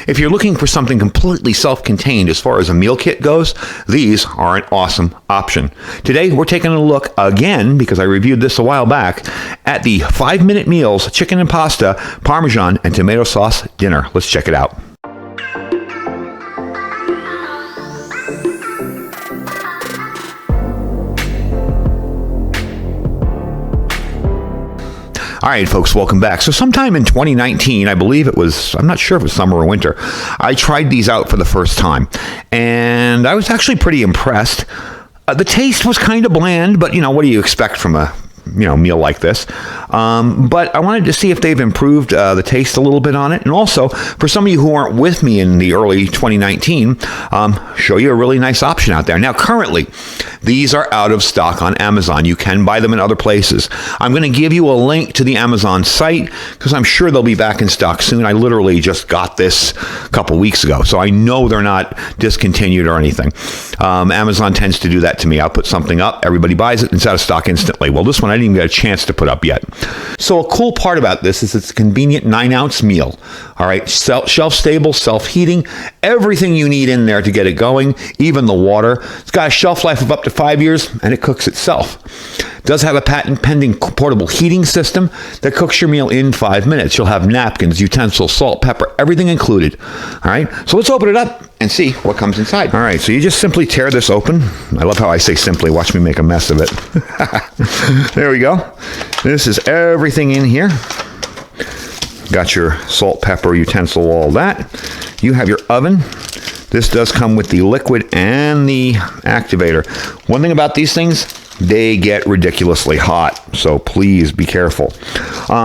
If you're looking for something completely self-contained as far as a meal kit goes, these are an awesome option. Today, we're taking a look again, because I reviewed this a while back, at the 5-minute meals, chicken and pasta, Parmesan, and tomato sauce dinner. Let's check it out. All right, folks, welcome back. So sometime in 2019, I believe it was, I'm not sure if it was summer or winter, I tried these out for the first time, and I was actually pretty impressed. The taste was kind of bland, but, what do you expect from a meal like this? But I wanted to see if they've improved the taste a little bit on it. And also, for some of you who aren't with me in the early 2019, show you a really nice option out there. Now, currently, these are out of stock on Amazon. You can buy them in other places. I'm going to give you a link to the Amazon site because I'm sure they'll be back in stock soon. I literally just got this a couple weeks ago, so I know they're not discontinued or anything. Amazon tends to do that to me. I'll put something up, everybody buys it, and it's out of stock instantly. Well, this one I didn't even get a chance to put up yet. So a cool part about this is it's a convenient 9-ounce meal. All right, shelf-stable, self-heating, everything you need in there to get it going, even the water. It's got a shelf life of up to 5 years, and it cooks itself. It does have a patent-pending portable heating system that cooks your meal in 5 minutes. You'll have napkins, utensils, salt, pepper, everything included. All right, so let's open it up and see what comes inside. All right, so you just simply tear this open. I love how I say simply. Watch me make a mess of it. There we go. This is everything in here. Got your salt, pepper, utensil, all that. You have your oven. This does come with the liquid and the activator. One thing about these things, they get ridiculously hot, so please be careful.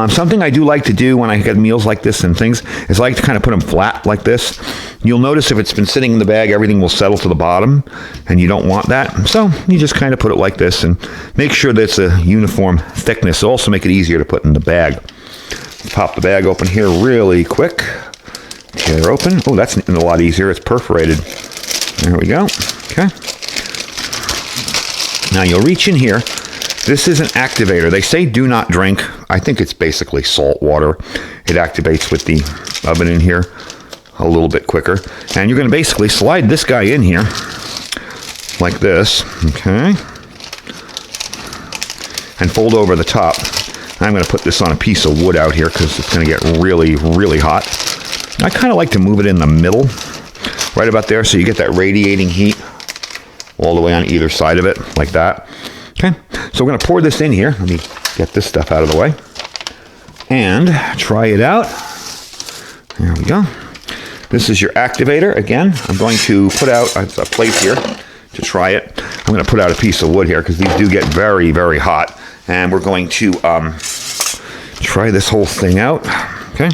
Something I do like to do when I get meals like this and things is I like to kind of put them flat like this. You'll notice if it's been sitting in the bag, everything will settle to the bottom, and you don't want that. So you just kind of put it like this and make sure that it's a uniform thickness. It'll also make it easier to put in the bag. Pop the bag open here really quick. Tear open. Oh, that's a lot easier. It's perforated. There we go. Okay. Now you'll reach in here. This is an activator. They say do not drink. I think it's basically salt water. It activates with the oven in here a little bit quicker. And you're going to basically slide this guy in here like this. Okay. And fold over the top. I'm going to put this on a piece of wood out here because it's going to get really, really hot. I kind of like to move it in the middle, right about there, so you get that radiating heat all the way on either side of it, like that. Okay, so we're going to pour this in here. Let me get this stuff out of the way. And try it out. There we go. This is your activator. Again, I'm going to put out a plate here to try it. I'm going to put out a piece of wood here because these do get very, very hot. And we're going to try this whole thing out. Okay.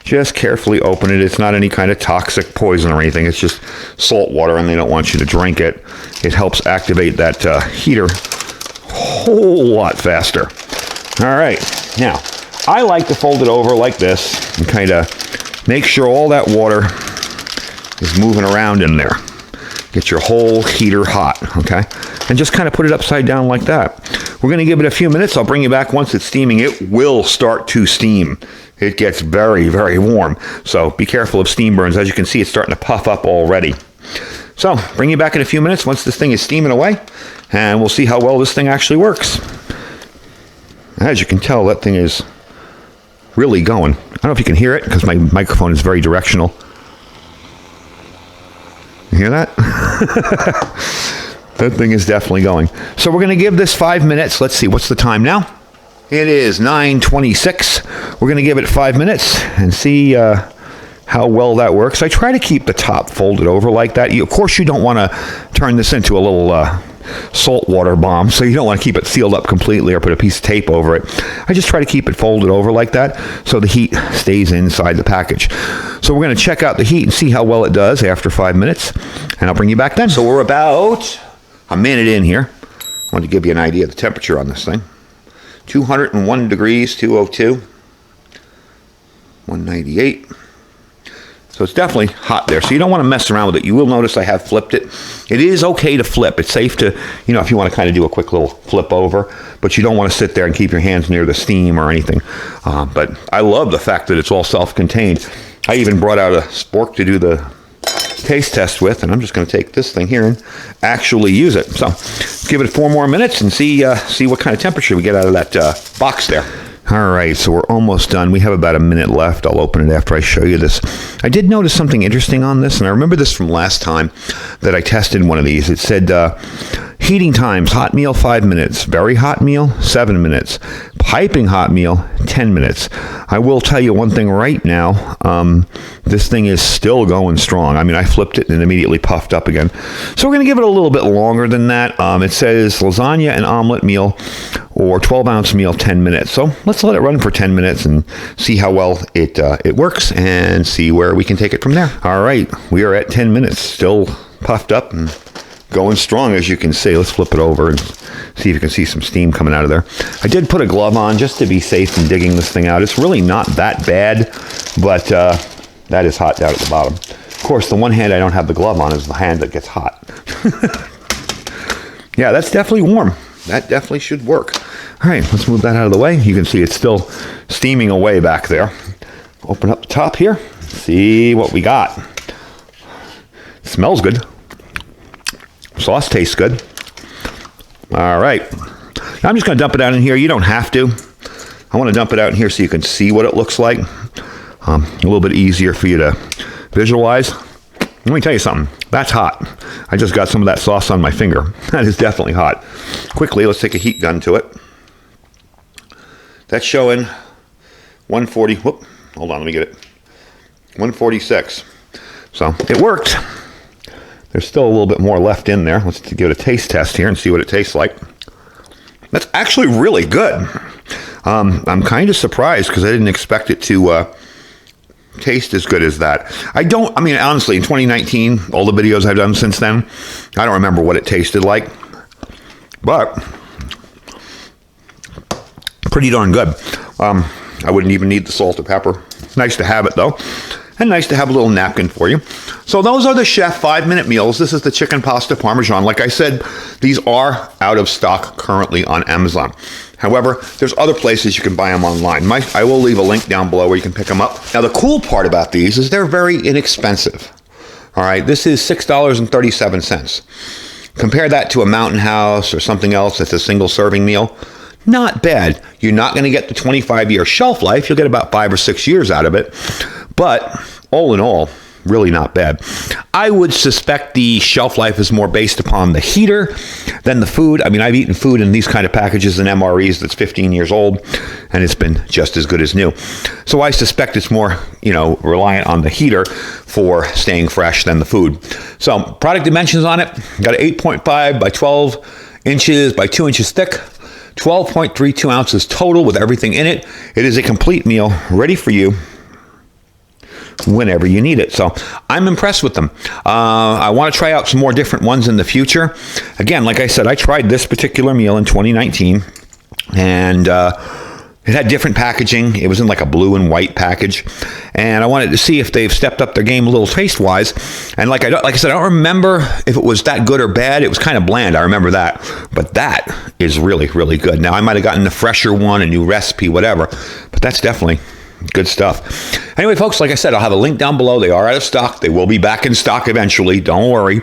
Just carefully open it. It's not any kind of toxic poison or anything. It's just salt water, and they don't want you to drink it. It helps activate that heater a whole lot faster. All right. Now, I like to fold it over like this and kind of make sure all that water is moving around in there. Get your whole heater hot, okay? And just kind of put it upside down like that. We're going to give it a few minutes. I'll bring you back once it's steaming. It will start to steam. It gets very, very warm. So be careful of steam burns. As you can see, it's starting to puff up already. So bring you back in a few minutes once this thing is steaming away, and we'll see how well this thing actually works. As you can tell, that thing is really going. I don't know if you can hear it because my microphone is very directional. You hear that? That thing is definitely going. So we're going to give this 5 minutes. Let's see, what's the time now? It is 9:26. We're going to give it 5 minutes and see how well that works. I try to keep the top folded over like that. Of course, you don't want to turn this into a little saltwater bomb, so you don't want to keep it sealed up completely or put a piece of tape over it. I just try to keep it folded over like that so the heat stays inside the package. So we're going to check out the heat and see how well it does after 5 minutes, and I'll bring you back then. So we're about a minute in here. I want to give you an idea of the temperature on this thing. 201 degrees, 202, 198. So it's definitely hot there. So you don't want to mess around with it. You will notice I have flipped it. It is okay to flip. It's safe to, if you want to kind of do a quick little flip over, but you don't want to sit there and keep your hands near the steam or anything. But I love the fact that it's all self-contained. I even brought out a spork to do the taste test with, and I'm just going to take this thing here and actually use it. So give it 4 more minutes and see what kind of temperature we get out of that box there. All right, so we're almost done. We have about a minute left. I'll open it after I show you this. I did notice something interesting on this, and I remember this from last time that I tested one of these. It said heating times, hot meal 5 minutes, very hot meal 7 minutes, piping hot meal 10 minutes. I will tell you one thing right now. This thing is still going strong. I mean, I flipped it and immediately puffed up again. So we're going to give it a little bit longer than that. It says lasagna and omelet meal or 12-ounce meal 10 minutes. So let's let it run for 10 minutes and see how well it works and see where we can take it from there. All right, we are at 10 minutes, still puffed up and going strong, as you can see. Let's flip it over and see if you can see some steam coming out of there. I did put a glove on just to be safe in digging this thing out. It's really not that bad, but that is hot down at the bottom. Of course, the one hand I don't have the glove on is the hand that gets hot. Yeah, that's definitely warm. That definitely should work. All right, let's move that out of the way. You can see it's still steaming away back there. Open up the top here, see what we got. It smells good. Sauce tastes good. All right. Now I'm just going to dump it out in here. You don't have to. I want to dump it out in here so you can see what it looks like. A little bit easier for you to visualize. Let me tell you something. That's hot. I just got some of that sauce on my finger. That is definitely hot. Quickly, let's take a heat gun to it. That's showing 140. Whoop. Hold on, let me get it. 146. So it worked. There's still a little bit more left in there. Let's give it a taste test here and see what it tastes like. That's actually really good. I'm kind of surprised because I didn't expect it to taste as good as that. I mean, honestly, in 2019, all the videos I've done since then, I don't remember what it tasted like. But pretty darn good. I wouldn't even need the salt or pepper. Nice to have it, though. And nice to have a little napkin for you. So those are the Chef 5-minute meals. This is the chicken pasta Parmesan. Like I said, these are out of stock currently on Amazon. However, there's other places you can buy them online. I will leave a link down below where you can pick them up. Now, the cool part about these is they're very inexpensive. All right, this is $6.37. Compare that to a Mountain House or something else that's a single serving meal. Not bad. You're not going to get the 25-year shelf life. You'll get about 5 or 6 years out of it. But all in all, really not bad. I would suspect the shelf life is more based upon the heater than the food. I mean, I've eaten food in these kind of packages and MREs that's 15 years old, and it's been just as good as new. So I suspect it's more, reliant on the heater for staying fresh than the food. So product dimensions on it, got an 8.5 by 12 inches by 2 inches thick. 12.32 ounces total with everything in it. It is a complete meal ready for you whenever you need it. So I'm impressed with them. I want to try out some more different ones in the future. Again, like I said, I tried this particular meal in 2019 and it had different packaging. It was in like a blue and white package. And I wanted to see if they've stepped up their game a little taste-wise. And like I said, I don't remember if it was that good or bad. It was kind of bland. I remember that. But that is really, really good. Now, I might have gotten the fresher one, a new recipe, whatever. But that's definitely good stuff. Anyway, folks, like I said, I'll have a link down below. They are out of stock. They will be back in stock eventually. Don't worry.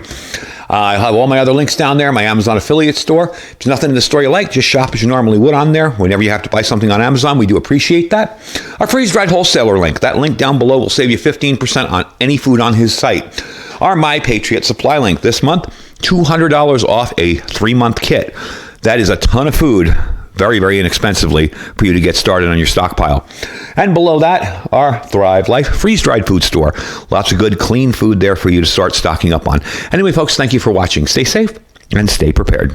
I'll have all my other links down there, my Amazon affiliate store. If there's nothing in the store you like, just shop as you normally would on there. Whenever you have to buy something on Amazon, we do appreciate that. Our freeze-dried wholesaler link, that link down below will save you 15% on any food on his site. Our My Patriot Supply link this month, $200 off a 3-month kit. That is a ton of food, very, very inexpensively for you to get started on your stockpile. And below that, our Thrive Life freeze-dried food store. Lots of good, clean food there for you to start stocking up on. Anyway, folks, thank you for watching. Stay safe and stay prepared.